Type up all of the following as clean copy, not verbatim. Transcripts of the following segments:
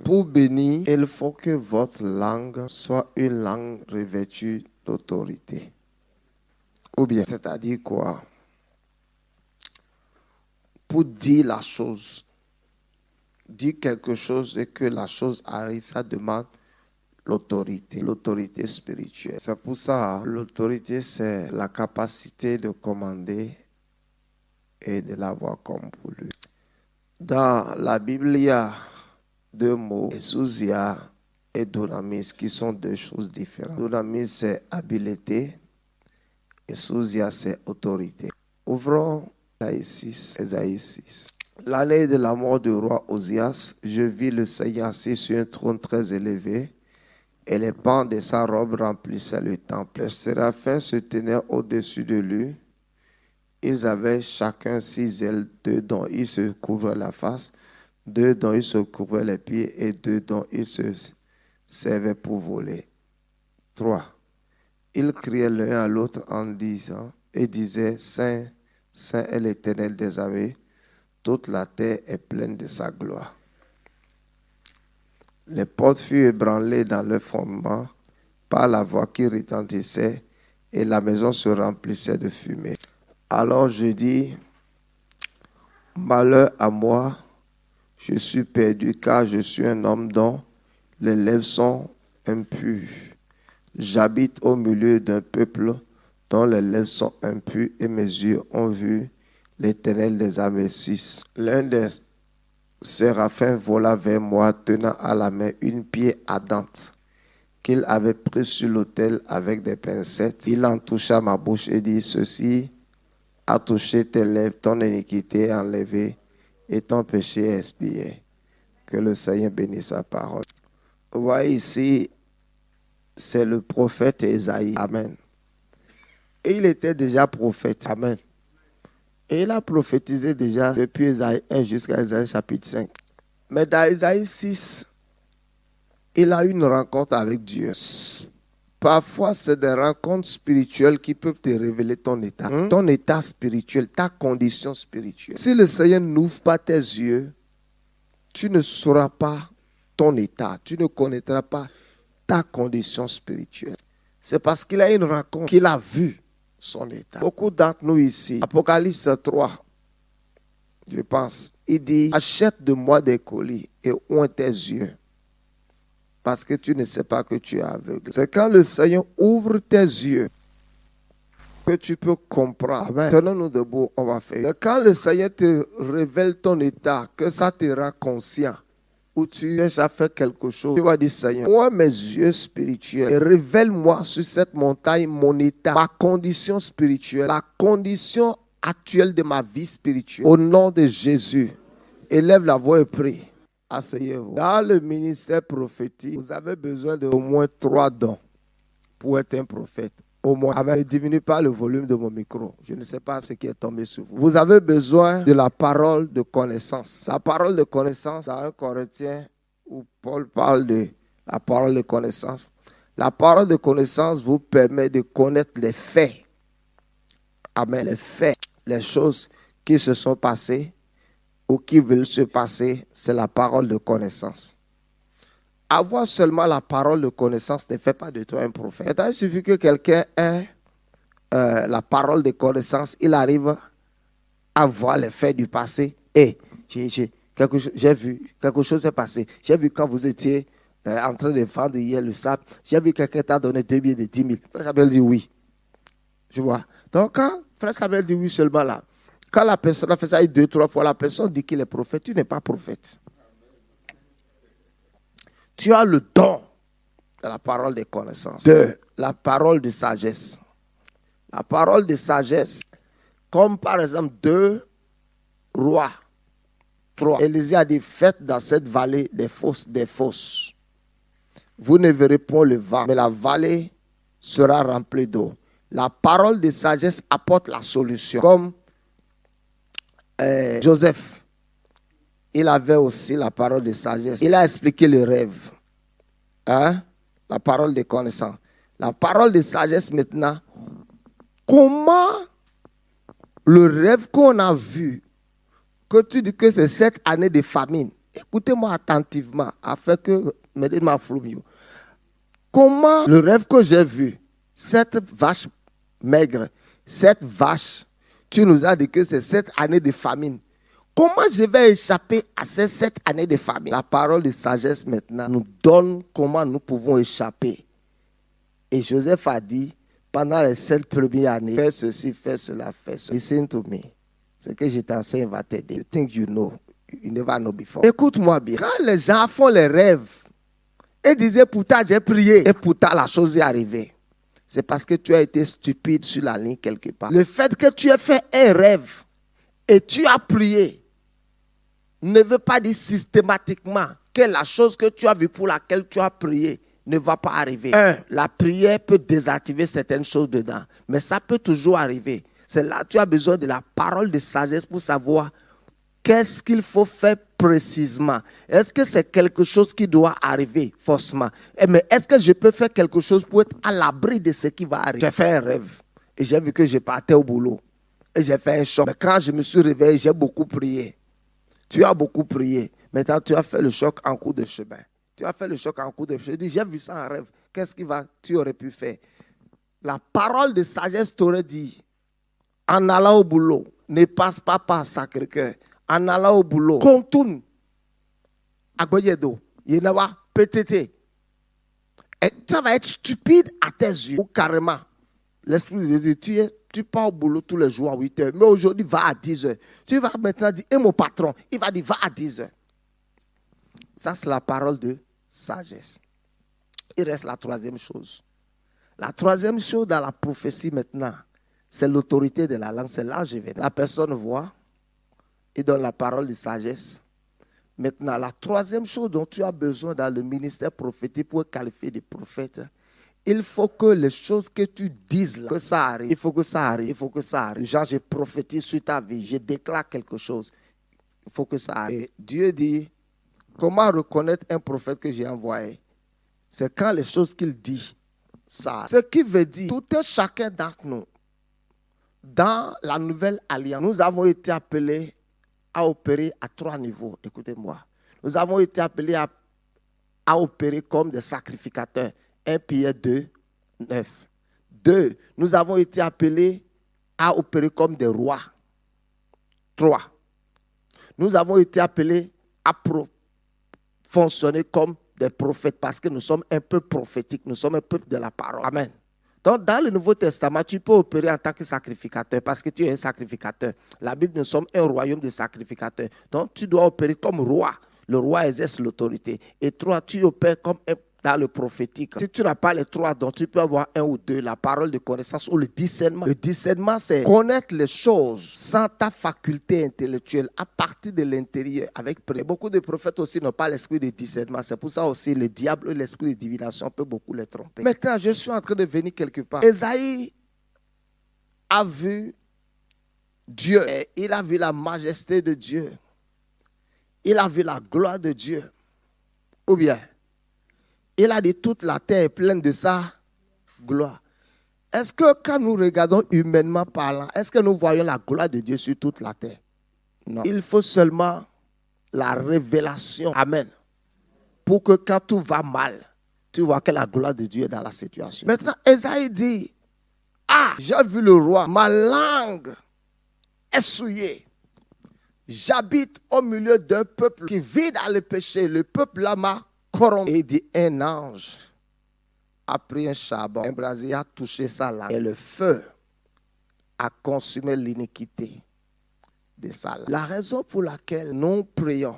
Pour bénir, il faut que votre langue soit une langue revêtue d'autorité. Ou bien, c'est-à-dire quoi? Pour dire la chose, dire quelque chose et que la chose arrive, ça demande l'autorité spirituelle. C'est pour ça, l'autorité, c'est la capacité de commander et de l'avoir comme voulu. Dans la Bible, il y a deux mots, exousia et dunamis, qui sont deux choses différentes. Dunamis, c'est habileté, exousia, c'est autorité. Ouvrons Ésaïe 6. L'année de la mort du roi Osias, je vis le Seigneur assis sur un trône très élevé, et les pans de sa robe remplissaient le temple. Les séraphins se tenaient au-dessus de lui. Ils avaient chacun 6 ailes, 2 dont ils se couvraient la face, 2 dont ils se couvraient les pieds et 2 dont ils se servaient pour voler. 3. Ils criaient l'un à l'autre en disant et disaient, Saint, Saint est l'Éternel des armées, toute la terre est pleine de sa gloire. Les portes furent ébranlées dans leur fondement par la voix qui retentissait et la maison se remplissait de fumée. Alors je dis, malheur à moi, je suis perdu car je suis un homme dont les lèvres sont impures. J'habite au milieu d'un peuple dont les lèvres sont impures et mes yeux ont vu l'Éternel des armées. 6. L'un des séraphins vola vers moi tenant à la main une pierre ardente qu'il avait prise sur l'autel avec des pincettes. Il en toucha ma bouche et dit, ceci a touché tes lèvres, ton iniquité est enlevée et ton péché est expié. Que le Seigneur bénisse sa parole. Vous voyez ici, c'est le prophète Ésaïe. Amen. Et il était déjà prophète. Amen. Et il a prophétisé déjà depuis Ésaïe 1 jusqu'à Ésaïe chapitre 5. Mais dans Ésaïe 6, il a eu une rencontre avec Dieu. Parfois, c'est des rencontres spirituelles qui peuvent te révéler ton état. Ton état spirituel, ta condition spirituelle. Si le Seigneur n'ouvre pas tes yeux, tu ne sauras pas ton état. Tu ne connaîtras pas ta condition spirituelle. C'est parce qu'il a une rencontre qu'il a vu son état. Beaucoup d'entre nous ici, Apocalypse 3, je pense, il dit, achète de moi des colis et oins tes yeux. Parce que tu ne sais pas que tu es aveugle. C'est quand le Seigneur ouvre tes yeux que tu peux comprendre. Amen. Tenons-nous debout, on va faire. C'est quand le Seigneur te révèle ton état, que ça te rend conscient, où tu as déjà fait quelque chose. Tu vas dire, Seigneur, ouvre mes yeux spirituels et révèle-moi sur cette montagne mon état, ma condition spirituelle, la condition actuelle de ma vie spirituelle. Au nom de Jésus, élève la voix et prie. Asseyez-vous. Dans le ministère prophétique, vous avez besoin d'au moins 3 dons pour être un prophète. Au moins. Amen. Ne diminue pas le volume de mon micro. Je ne sais pas ce qui est tombé sur vous. Vous avez besoin de la parole de connaissance. La parole de connaissance, dans 1 Corinthiens, où Paul parle de la parole de connaissance. La parole de connaissance vous permet de connaître les faits. Amen. Les faits, les choses qui se sont passées ou qui veulent se passer, c'est la parole de connaissance. Avoir seulement la parole de connaissance ne fait pas de toi un prophète. Il suffit que quelqu'un ait la parole de connaissance, il arrive à voir les faits du passé. Et j'ai vu, quelque chose s'est passé. J'ai vu quand vous étiez en train de vendre hier le sable, j'ai vu quelqu'un t'a donné 2 billets de 10 000. Frère Samuel dit oui. Tu vois. Donc quand Frère Samuel dit oui seulement là, quand la personne a fait ça 2-3 fois, la personne dit qu'il est prophète. Tu n'es pas prophète. Tu as le don de la parole de connaissance, de la parole de sagesse. La parole de sagesse, comme par exemple 2 rois, 3. Élisée a dit, faites dans cette vallée des fosses. Vous ne verrez point le vent, mais la vallée sera remplie d'eau. La parole de sagesse apporte la solution. Comme Joseph, il avait aussi la parole de sagesse. Il a expliqué le rêve. Hein? La parole de connaissance. La parole de sagesse maintenant. Comment le rêve qu'on a vu, que tu dis que c'est cette année de famine, Écoutez-moi attentivement afin que me dites ma flumio. Comment le rêve que j'ai vu, cette vache maigre, cette vache, tu nous as dit que c'est 7 années de famine. Comment je vais échapper à ces 7 années de famine? La parole de sagesse maintenant nous donne comment nous pouvons échapper. Et Joseph a dit, pendant les 7 premières années, fais ceci, fais cela, fais cela. Listen to me. Ce que je t'enseigne va t'aider. You think you know. You never know before. Écoute-moi bien. Quand les gens font les rêves, et disaient, pourtant j'ai prié, et pourtant la chose est arrivée. C'est parce que tu as été stupide sur la ligne quelque part. Le fait que tu aies fait un rêve, et tu as prié, ne veut pas dire systématiquement que la chose que tu as vue pour laquelle tu as prié ne va pas arriver. La prière peut désactiver certaines choses dedans, mais ça peut toujours arriver. C'est là que tu as besoin de la parole de sagesse pour savoir qu'est-ce qu'il faut faire précisément. Est-ce que c'est quelque chose qui doit arriver forcément? Mais est-ce que je peux faire quelque chose pour être à l'abri de ce qui va arriver? J'ai fait un rêve et j'ai vu que je partais au boulot et j'ai fait un choc. Mais quand je me suis réveillé, j'ai beaucoup prié. Tu as beaucoup prié. Maintenant, tu as fait le choc en cours de chemin. Tu as fait le choc en cours de chemin. Je dis, j'ai vu ça en rêve. Qu'est-ce que tu aurais pu faire? La parole de sagesse t'aurait dit, en allant au boulot, ne passe pas par Sacré-Cœur. En allant au boulot, contourne à Goyedo, Yenawa, PTT. Et ça va être stupide à tes yeux. Ou carrément, l'Esprit de Dieu, tu pars au boulot tous les jours à 8 heures. Mais aujourd'hui, va à 10 heures. Tu vas maintenant dire, et mon patron, il va dire, va à 10 heures. Ça, c'est la parole de sagesse. Il reste la troisième chose. La troisième chose dans la prophétie maintenant, c'est l'autorité de la langue. C'est là que je vais. La personne voit, il donne la parole de sagesse. Maintenant, la troisième chose dont tu as besoin dans le ministère prophétique pour qualifier de prophète, il faut que les choses que tu dises là, que ça arrive, il faut que ça arrive, il faut que ça arrive. Genre, je prophétise sur ta vie, je déclare quelque chose. Il faut que ça arrive. Et Dieu dit, comment reconnaître un prophète que j'ai envoyé? C'est quand les choses qu'il dit, ça arrive. Ce qui veut dire, tout et chacun d'entre nous, dans la nouvelle alliance, nous avons été appelés à opérer à 3 niveaux. Écoutez-moi. Nous avons été appelés à opérer comme des sacrificateurs. 1 Pierre 2, 9. 2. Nous avons été appelés à opérer comme des rois. 3. Nous avons été appelés à fonctionner comme des prophètes parce que nous sommes un peu prophétiques. Nous sommes un peuple de la parole. Amen. Donc, dans le Nouveau Testament, tu peux opérer en tant que sacrificateur parce que tu es un sacrificateur. La Bible, nous sommes un royaume de sacrificateurs. Donc, tu dois opérer comme roi. Le roi exerce l'autorité. Et toi, tu opères comme dans le prophétique. Si tu n'as pas les 3 dons, tu peux avoir 1 ou 2, la parole de connaissance ou le discernement. Le discernement, c'est connaître les choses sans ta faculté intellectuelle à partir de l'intérieur avec prière. Beaucoup de prophètes aussi n'ont pas l'esprit de discernement. C'est pour ça aussi le diable et l'esprit de divination peut beaucoup les tromper. Maintenant, je suis en train de venir quelque part. Ésaïe a vu Dieu. Et il a vu la majesté de Dieu. Il a vu la gloire de Dieu. Ou bien, il a dit toute la terre est pleine de sa gloire. Est-ce que quand nous regardons humainement parlant, est-ce que nous voyons la gloire de Dieu sur toute la terre? Non. Il faut seulement la révélation. Amen. Pour que quand tout va mal, tu vois que la gloire de Dieu est dans la situation. Maintenant, Ésaïe dit, ah, j'ai vu le roi, ma langue est souillée. J'habite au milieu d'un peuple qui vit dans le péché. Le peuple là m'a corrompu. Et il dit, un ange a pris un charbon, un brasier a touché sa langue. Et le feu a consumé l'iniquité de sa langue. La raison pour laquelle nous prions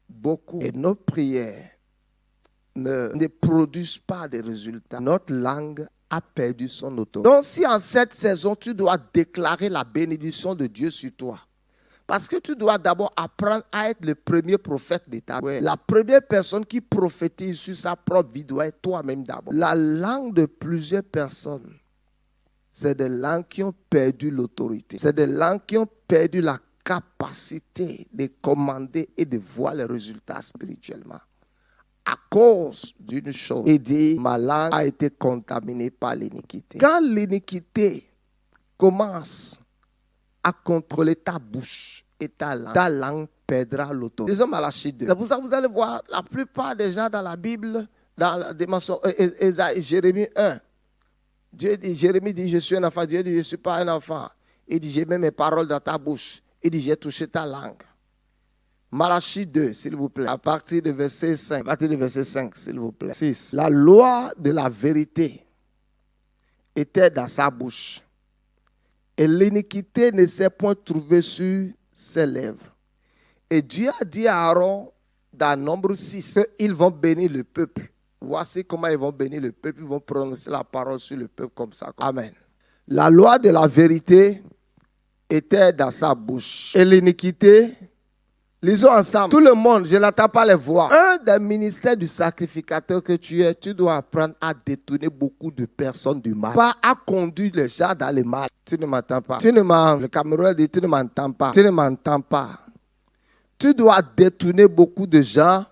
beaucoup et nos prières ne produisent pas de résultats, notre langue a perdu son autorité. Donc si en cette saison, tu dois déclarer la bénédiction de Dieu sur toi, parce que tu dois d'abord apprendre à être le premier prophète d'État. Ouais. La première personne qui prophétise sur sa propre vie doit être toi-même d'abord. La langue de plusieurs personnes, c'est des langues qui ont perdu l'autorité. C'est des langues qui ont perdu la capacité de commander et de voir les résultats spirituellement. À cause d'une chose, il dit, ma langue a été contaminée par l'iniquité. Quand l'iniquité commence à contrôler ta bouche et ta langue perdra l'autorité. Disons Malachie 2. C'est pour ça que vous allez voir la plupart des gens dans la Bible, dans la dimension Jérémie 1. Jérémie dit, je suis un enfant. Dieu dit, je ne suis pas un enfant. Il dit, j'ai mis mes paroles dans ta bouche. Il dit, j'ai touché ta langue. Malachie 2, s'il vous plaît. À partir de verset 5. À partir de verset 5, s'il vous plaît. 6. La loi de la vérité était dans sa bouche. Et l'iniquité ne s'est point trouvée sur ses lèvres. Et Dieu a dit à Aaron, dans Nombre 6, qu'ils vont bénir le peuple. Voici comment ils vont bénir le peuple. Ils vont prononcer la parole sur le peuple comme ça. Amen. La loi de la vérité était dans sa bouche. Et l'iniquité, lisons ensemble. Tout le monde, je n'entends pas les voix. Un des ministères du sacrificateur que tu es, tu dois apprendre à détourner beaucoup de personnes du mal. Pas à conduire les gens dans le mal. Tu ne m'entends pas. Le Cameroun dit, tu ne m'entends pas. Tu ne m'entends pas. Tu dois détourner beaucoup de gens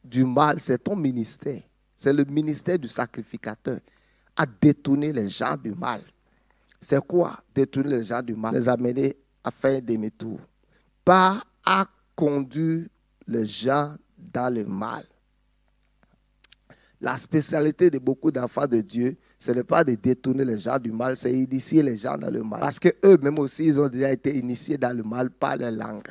du mal. C'est ton ministère. C'est le ministère du sacrificateur. À détourner les gens du mal. C'est quoi détourner les gens du mal? Les amener à faire des demi-tours. Pas à conduire les gens dans le mal. La spécialité de beaucoup d'enfants de Dieu, ce n'est pas de détourner les gens du mal, c'est initier les gens dans le mal. Parce qu'eux-mêmes aussi, ils ont déjà été initiés dans le mal par leur langue.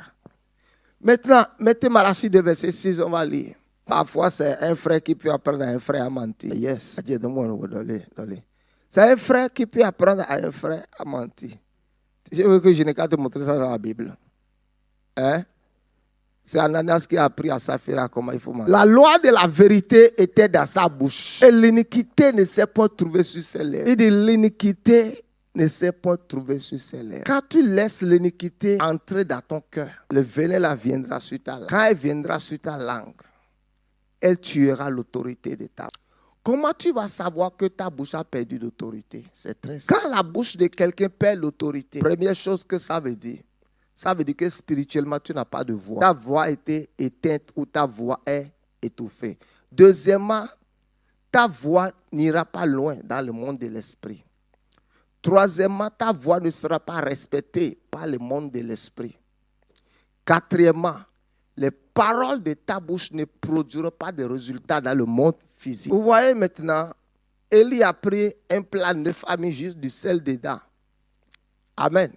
Maintenant, mettez Malachie 2, verset 6, on va lire. Parfois, c'est un frère qui peut apprendre à un frère à mentir. Yes. C'est un frère qui peut apprendre à un frère à mentir. Je veux que je n'ai qu'à te montrer ça dans la Bible. Hein? C'est Ananias qui a appris à Saphira comment il faut mentir. La loi de la vérité était dans sa bouche. Et l'iniquité ne s'est pas trouvée sur ses lèvres. Il dit l'iniquité ne s'est pas trouvée sur ses lèvres. Quand tu laisses l'iniquité entrer dans ton cœur, le venin la viendra sur ta langue. Quand elle viendra sur ta langue, elle tuera l'autorité de ta langue. Comment tu vas savoir que ta bouche a perdu d'autorité? C'est très simple. Quand la bouche de quelqu'un perd l'autorité, première chose que ça veut dire que spirituellement, tu n'as pas de voix. Ta voix a été éteinte ou ta voix est étouffée. Deuxièmement, ta voix n'ira pas loin dans le monde de l'esprit. Troisièmement, ta voix ne sera pas respectée par le monde de l'esprit. Quatrièmement, les paroles de ta bouche ne produiront pas de résultats dans le monde physique. Vous voyez maintenant, Élie a pris un plat neuf, a mis juste du sel dedans. Amen.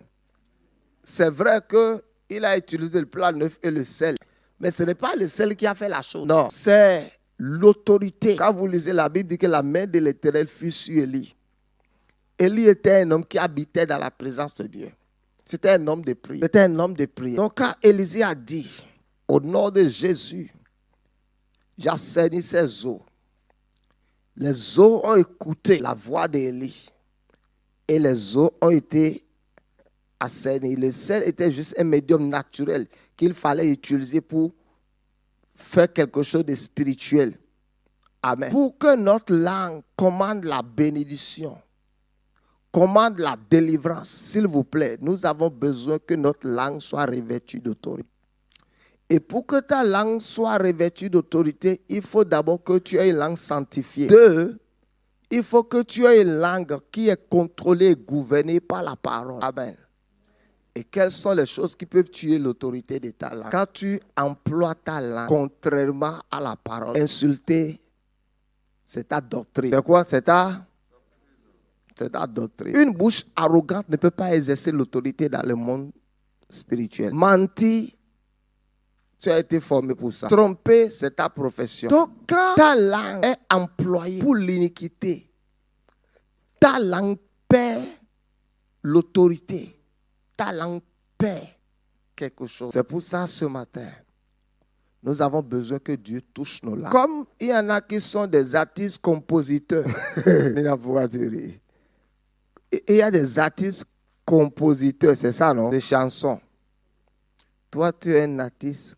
C'est vrai qu'il a utilisé le plat neuf et le sel. Mais ce n'est pas le sel qui a fait la chose. Non, c'est l'autorité. Quand vous lisez la Bible, dit que la main de l'Éternel fut sur Élie. Élie était un homme qui habitait dans la présence de Dieu. C'était un homme de prière. Donc quand Élisée a dit, au nom de Jésus, j'assaini ces eaux. Les eaux ont écouté la voix d'Élie. Et les eaux ont été assainies. Le sel était juste un médium naturel qu'il fallait utiliser pour faire quelque chose de spirituel. Amen. Pour que notre langue commande la bénédiction, commande la délivrance, s'il vous plaît, nous avons besoin que notre langue soit revêtue d'autorité. Et pour que ta langue soit revêtue d'autorité, il faut d'abord que tu aies une langue sanctifiée. Deux, il faut que tu aies une langue qui est contrôlée et gouvernée par la parole. Amen. Et quelles sont les choses qui peuvent tuer l'autorité de ta langue? Quand tu emploies ta langue contrairement à la parole, insulter, c'est ta doctrine. C'est quoi? C'est ta doctrine. Une bouche arrogante ne peut pas exercer l'autorité dans le monde spirituel. Mentir, tu as été formé pour ça. Tromper, c'est ta profession. Donc, quand ta langue est employée pour l'iniquité, ta langue perd l'autorité. Ta langue perd quelque chose. C'est pour ça, ce matin, nous avons besoin que Dieu touche nos langues. Comme il y en a qui sont des artistes compositeurs. Il y a des artistes compositeurs, c'est ça, non? Des chansons. Toi, tu es un artiste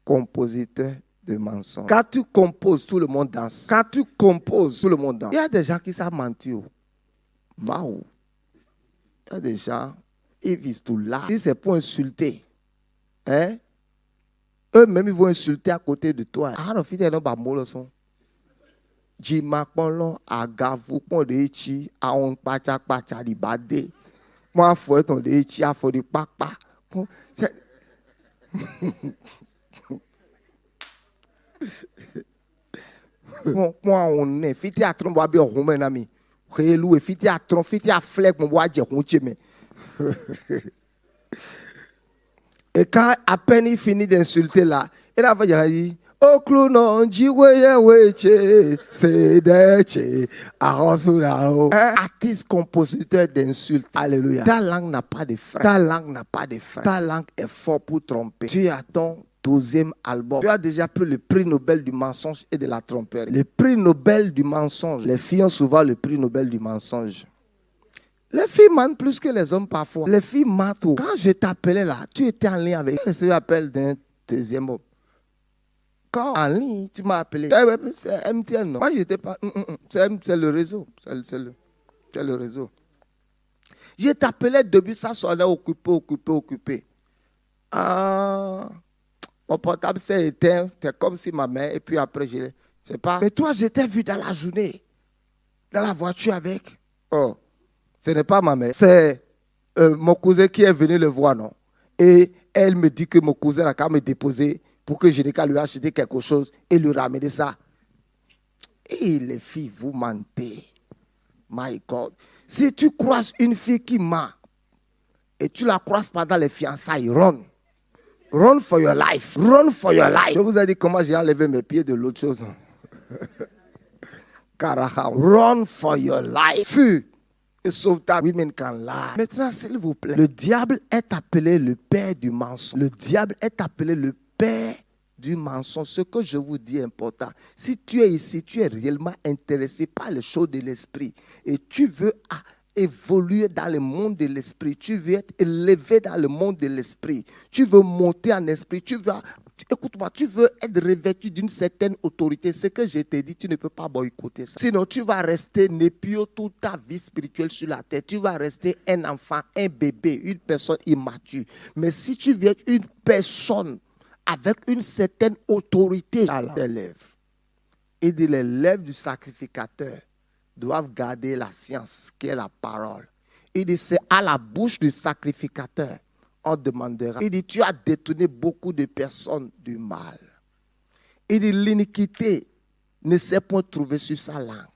compositeur de mensonges. Quand tu composes, tout le monde danse. Quand tu composes, tout le monde danse. Il y a des gens qui savent mentir. Waouh. Il y a des gens, ils visent tout là. Si c'est pour insulter, hein? Eux-mêmes, ils vont insulter à côté de toi. Ah non, fidèle, non, bah, moi, son. Jima Ponlon, Agavu, Pon de Ichi, Aon Pacha Pacha di Bade. Moi, fouet ton de Ichi, a fouet de Papa. Moi, on est. Fiti à trompe, bois bien romain, ami. Réloué, fiti à trompe, fiti à flec, mon bois dire ronché, mais. Et quand à peine il finit d'insulter là, il a dit oh clown, c'est un artiste compositeur d'insultes. Alléluia. Ta langue n'a pas de frein. Ta langue n'a pas de frein. Ta langue est forte pour tromper. Tu as ton 12e album. Tu as déjà pris le prix Nobel du mensonge et de la tromperie. Le prix Nobel du mensonge. Les filles ont souvent le prix Nobel du mensonge. Les filles mentent plus que les hommes parfois. Les filles mentent. Quand je t'appelais là, tu étais en lien avec. Je l'appel d'un deuxième homme. Quand en ligne, tu m'as appelé. C'est MTN, non? Moi, j'étais pas. C'est le réseau. C'est le réseau. Je t'appelais depuis ça sonnait occupé. Ah, mon portable s'est éteint. C'est comme si ma mère. Et puis après, je ne sais pas. Mais toi, je t'ai vu dans la journée. Dans la voiture avec. Oh. Ce n'est pas ma mère, c'est mon cousin qui est venu le voir, non? Et elle me dit que mon cousin a qu'à me déposer pour que je n'ai qu'à lui acheter quelque chose et lui ramener ça. Et les filles, vous mentez. My God. Si tu croises une fille qui ment et tu la croises pendant les fiançailles, run. Run for your life. Run for your life. Je vous ai dit comment j'ai enlevé mes pieds de l'autre chose. Run for your life. Fuis. Et sauve ta women can lie. Maintenant, s'il vous plaît, le diable est appelé le père du mensonge. Le diable est appelé le père du mensonge. Ce que je vous dis est important. Si tu es ici, tu es réellement intéressé par les choses de l'esprit et tu veux évoluer dans le monde de l'esprit, tu veux être élevé dans le monde de l'esprit, tu veux monter en esprit, écoute-moi, tu veux être revêtu d'une certaine autorité. Ce que je t'ai dit, tu ne peux pas boycotter ça. Sinon, tu vas rester népio toute ta vie spirituelle sur la terre. Tu vas rester un enfant, un bébé, une personne immature. Mais si tu veux être une personne avec une certaine autorité, tes lèvres. Et dit les lèvres du sacrificateur doivent garder la science qui est la parole. Il dit c'est à la bouche du sacrificateur on demandera. Il dit, tu as détourné beaucoup de personnes du mal. Il dit, l'iniquité ne s'est point trouvée sur sa langue.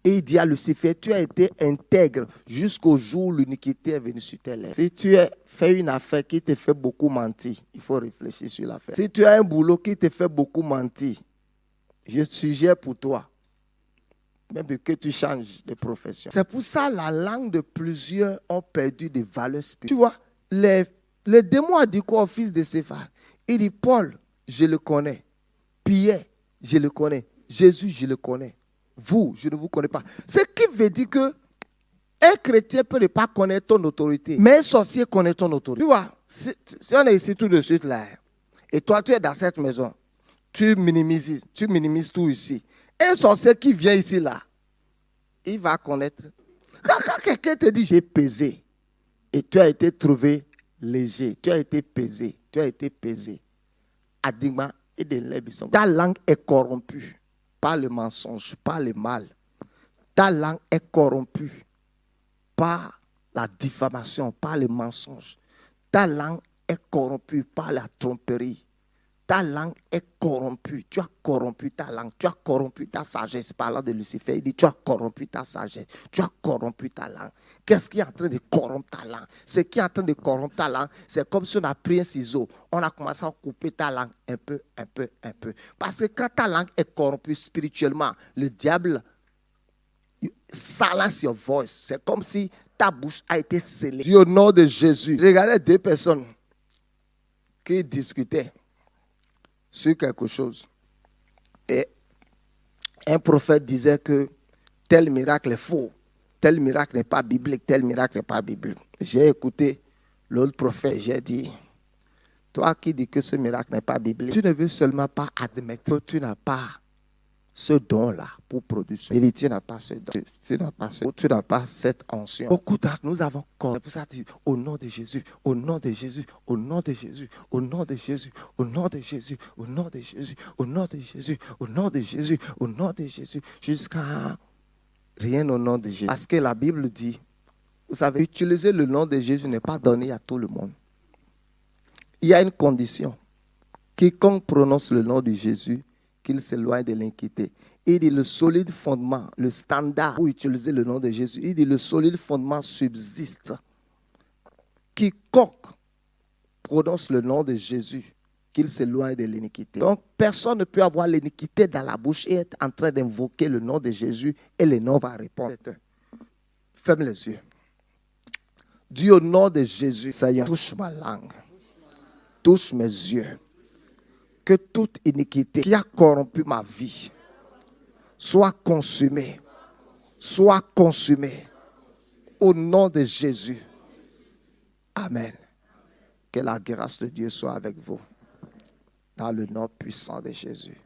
Et il dit à Lucifer, tu as été intègre jusqu'au jour où l'iniquité est venue sur tes lèvres. Si tu as fait une affaire qui te fait beaucoup mentir, il faut réfléchir sur l'affaire. Si tu as un boulot qui te fait beaucoup mentir, je suggère pour toi, même que tu changes de profession. C'est pour ça que la langue de plusieurs ont perdu des valeurs spirituelles. Tu vois, le démon a dit quoi au fils de Séphar? Il dit, Paul, je le connais. Pierre, je le connais. Jésus, je le connais. Vous, je ne vous connais pas. Ce qui veut dire que un chrétien peut ne pas connaître ton autorité, mais un sorcier connaît ton autorité. Tu vois, si on est ici tout de suite là, et toi tu es dans cette maison, tu minimises tout ici. Un sorcier qui vient ici là, il va connaître. Quand quelqu'un te dit j'ai pesé, et tu as été trouvé léger, tu as été pesé. Adigma et de l'ébisson. Ta langue est corrompue par le mensonge, par le mal. Ta langue est corrompue par la diffamation, par le mensonge. Ta langue est corrompue par la tromperie. Ta langue est corrompue. Tu as corrompu ta langue. Tu as corrompu ta sagesse. Parlant de Lucifer, il dit tu as corrompu ta sagesse. Tu as corrompu ta langue. Qu'est-ce qui est en train de corrompre ta langue? Ce qui est en train de corrompre ta langue, c'est comme si on a pris un ciseau. On a commencé à couper ta langue un peu. Parce que quand ta langue est corrompue spirituellement, le diable silence your voice. C'est comme si ta bouche a été scellée. Dis au nom de Jésus. Regardez deux personnes qui discutaient sur quelque chose. Et un prophète disait que tel miracle est faux, tel miracle n'est pas biblique, tel miracle n'est pas biblique. J'ai écouté l'autre prophète, j'ai dit, toi qui dis que ce miracle n'est pas biblique, tu ne veux seulement pas admettre que tu n'as pas ce don-là pour produire ça. Il dit, tu n'as pas ce don, tu n'as pas cette onction. Beaucoup d'entre nous avons corps. C'est pour ça que tu dis, au nom de Jésus, au nom de Jésus, au nom de Jésus, au nom de Jésus, au nom de Jésus, au nom de Jésus, au nom de Jésus, au nom de Jésus, au nom de Jésus, jusqu'à rien au nom de Jésus. Parce que la Bible dit, vous savez, utiliser le nom de Jésus n'est pas donné à tout le monde. Il y a une condition. Quiconque prononce le nom de Jésus, qu'il s'éloigne de l'iniquité. Il dit le solide fondement, le standard pour utiliser le nom de Jésus. Il dit le solide fondement subsiste. Quiconque prononce le nom de Jésus, qu'il s'éloigne de l'iniquité. Donc, personne ne peut avoir l'iniquité dans la bouche et être en train d'invoquer le nom de Jésus et le nom va répondre. Ferme les yeux. Dis au nom de Jésus, Seigneur, touche ma langue, touche mes yeux. Que toute iniquité qui a corrompu ma vie soit consumée. Soit consumée. Au nom de Jésus. Amen. Que la grâce de Dieu soit avec vous. Dans le nom puissant de Jésus.